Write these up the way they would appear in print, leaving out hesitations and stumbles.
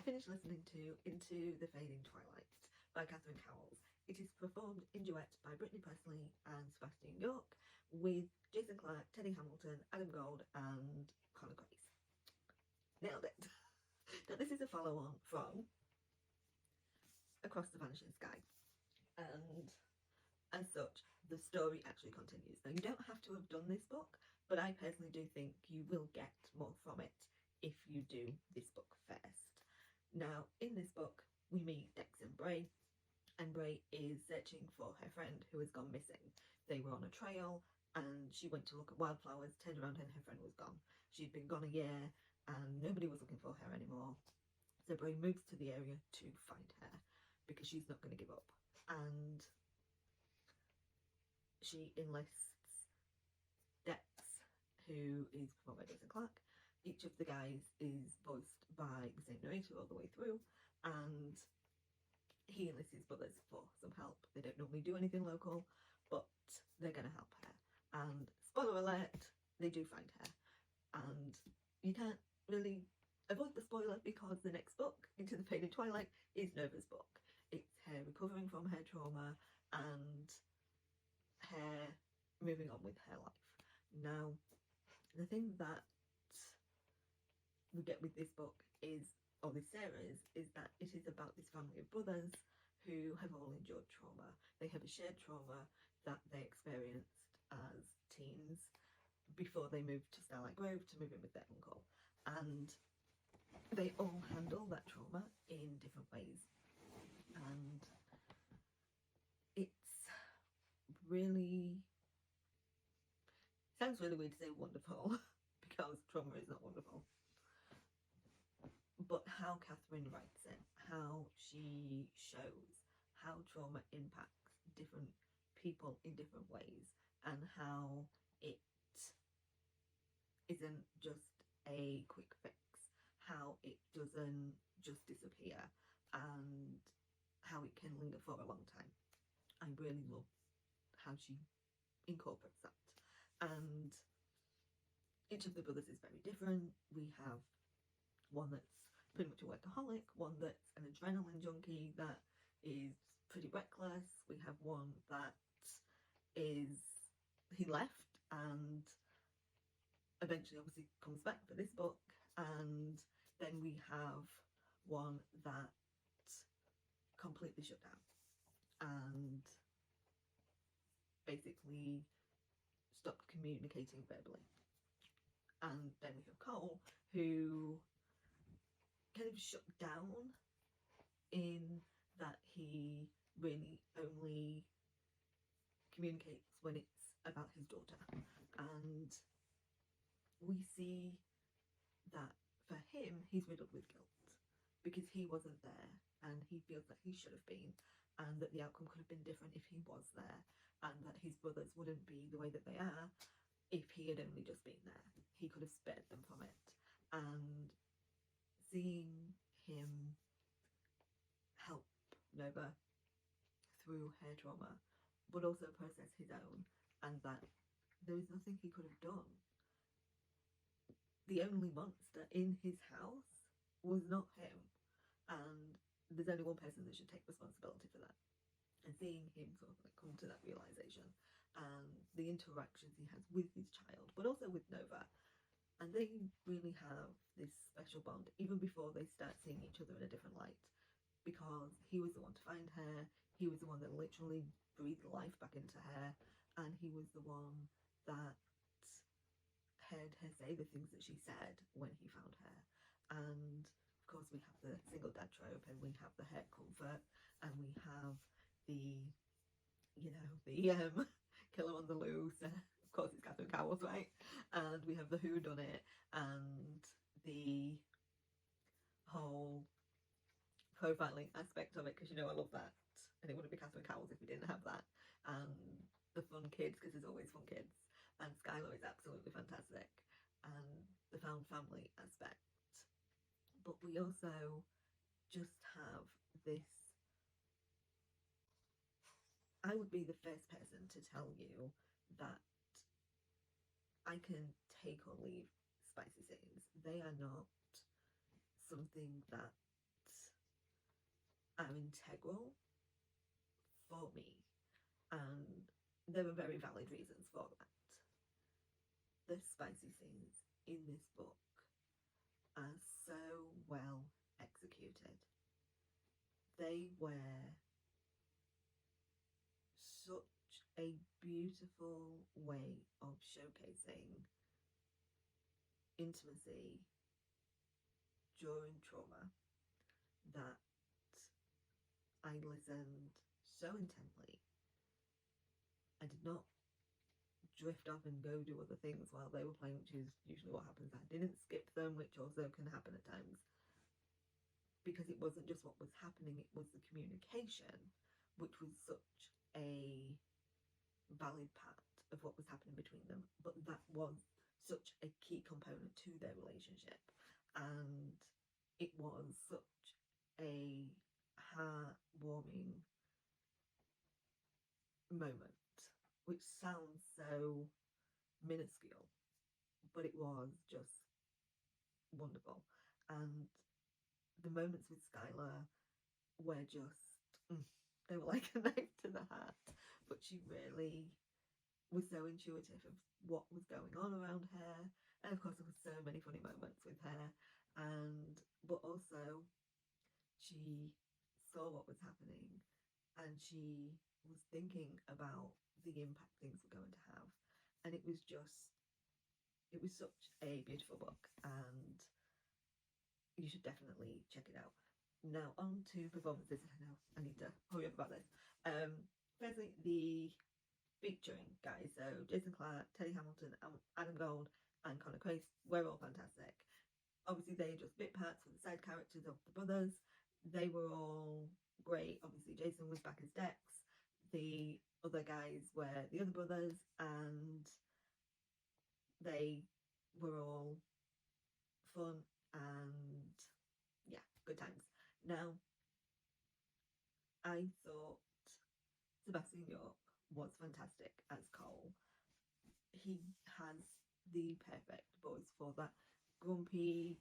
finished listening to Into the Fading Twilight by Cowles. It is performed in duet by Brittany, Pressley and Sebastian with Jason Clarke, Teddy Hamilton, Adam Gold and Crais. Nailed it! Now this is a follow-on from Across the Vanishing Sky, and as such the story actually continues. Now you don't have to have done this book, but I personally do think you will get more from it if you do this book first. Now in this book we meet Dex and Bray is searching for her friend who has gone missing. They were on a trail and she went to look at wildflowers, turned around and her friend was gone. She'd been gone a year and nobody was looking for her anymore. So Bray moves to the area to find her because she's not going to give up, and she enlists Dex, who is performed by Jason Clarke. Each of the guys is voiced by the same narrator all the way through, and he enlists his brothers for some help. They don't normally do anything local, but they're going to help her. And spoiler alert, they do find her. And you can't really avoid the spoiler because the next book, Into the Fading Twilight, is Nova's book. It's her recovering from her trauma and her moving on with her life. Now, the thing that we get with this book is, or this series, is that it is about this family of brothers who have all endured trauma. They have a shared trauma that they experienced as teens before they moved to Starlight Grove to move in with their uncle. And they all handle that trauma in different ways. And it's really, sounds really weird to say wonderful because trauma is not wonderful. But how Catherine writes it, how she shows how trauma impacts different people in different ways, and how it isn't just a quick fix, how it doesn't just disappear, and how it can linger for a long time. I really love how she incorporates that. And each of the brothers is very different. We have one that's pretty much a workaholic, one that's an adrenaline junkie that is pretty reckless. We have one that is, he left and eventually obviously comes back for this book. And then we have one that completely shut down and basically stopped communicating verbally. And then we have Cole, who kind of shut down in that he really only communicates when it's about his daughter. And we see that for him, he's riddled with guilt because he wasn't there and he feels that he should have been, and that the outcome could have been different if he was there, and that his brothers wouldn't be the way that they are if he had only just been there. He could have spared them from it. And seeing him help Nova through her trauma, but also process his own, and that there was nothing he could have done. The only monster in his house was not him, and there's only one person that should take responsibility for that. And seeing him sort of like come to that realization, and the interactions he has with his child, but also with Nova, and they really have this special bond even before they start seeing each other in a different light, because he was the one to find her, he was the one that literally breathed life back into her, and he was the one that heard her say the things that she said when he found her. And of course we have the single dad trope, and we have the hurt comfort, and we have the, you know, the killer on the loose. Of course it's Catherine Cowles, right? And we have the whodunit and the whole profiling aspect of it, because you know I love that, and it wouldn't be Catherine Cowles if we didn't have that. And the fun kids, because there's always fun kids, and Skylar is absolutely fantastic, and the found family aspect. But we also just have this, I would be the first person to tell you that I can take or leave spicy scenes. They are not something that are integral for me, and there were very valid reasons for that. The spicy scenes in this book are so well executed. They were such a beautiful way of showcasing intimacy during trauma that I listened so intently. I did not drift off and go do other things while they were playing, which is usually what happens. I didn't skip them, which also can happen at times, because it wasn't just what was happening, it was the communication, which was such a valid part of what was happening between them, but that was such a key component to their relationship, and it was such a heartwarming moment, which sounds so minuscule, but it was just wonderful. And the moments with Skylar were just, they were like a knife to the heart, but she really was so intuitive of what was going on around her, and of course there were so many funny moments with her, but also she saw what was happening, and she was thinking about the impact things were going to have, and it was such a beautiful book, and you should definitely check it out. Now on to performances. I need to hurry up about this. Firstly, the featuring guys, so Jason Clarke, Teddy Hamilton, Adam Gold and Crais were all fantastic. Obviously they just bit parts for the side characters of the brothers. They were all great. Obviously Jason was back as Dex, the other guys were the other brothers, and they were all fun and yeah, good times. Now I thought Sebastian was fantastic as Cole. He has the perfect voice for that grumpy,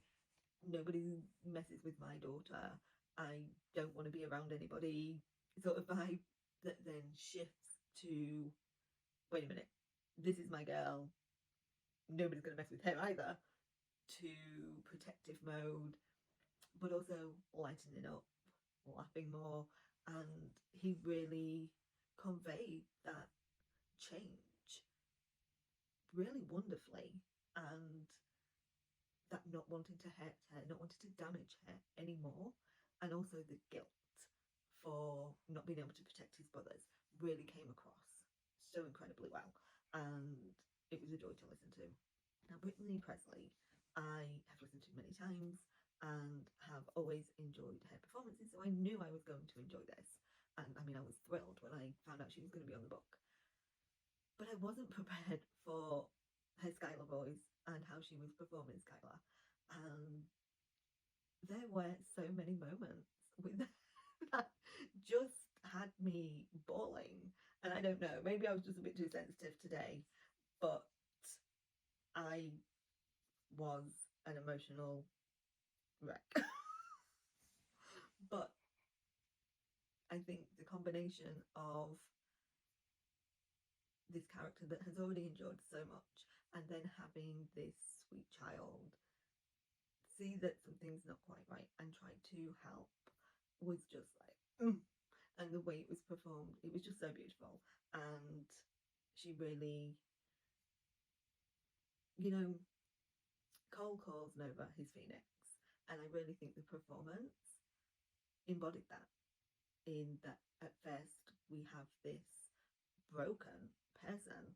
nobody messes with my daughter, I don't want to be around anybody sort of vibe, that then shifts to, wait a minute, this is my girl, nobody's going to mess with her either, to protective mode, but also lightening up, laughing more, and he really conveyed that change really wonderfully, and that not wanting to hurt her, not wanting to damage her anymore, and also the guilt for not being able to protect his brothers really came across so incredibly well, and it was a joy to listen to. Now Brittany Pressley, I have listened to many times and have always enjoyed her performances, so I knew I was going to enjoy this, and I mean I was thrilled when I found out she was going to be on the book, but I wasn't prepared for her Skylar voice and how she was performing Skylar, and there were so many moments with that just had me bawling, and I don't know, maybe I was just a bit too sensitive today, but I was an emotional wreck. But I think the combination of this character that has already enjoyed so much, and then having this sweet child see that something's not quite right and try to help, was just like, and the way it was performed, it was just so beautiful. And she really, Cole calls Nova his phoenix, and I really think the performance embodied that, in that at first we have this broken person,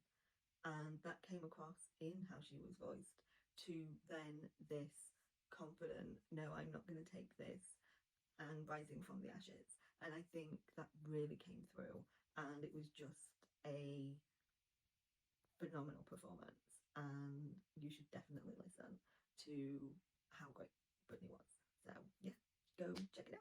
and that came across in how she was voiced, to then this confident, no, I'm not going to take this, and rising from the ashes. And I think that really came through, and it was just a phenomenal performance, and you should definitely listen to how great Brittany was. So yeah, go check it out.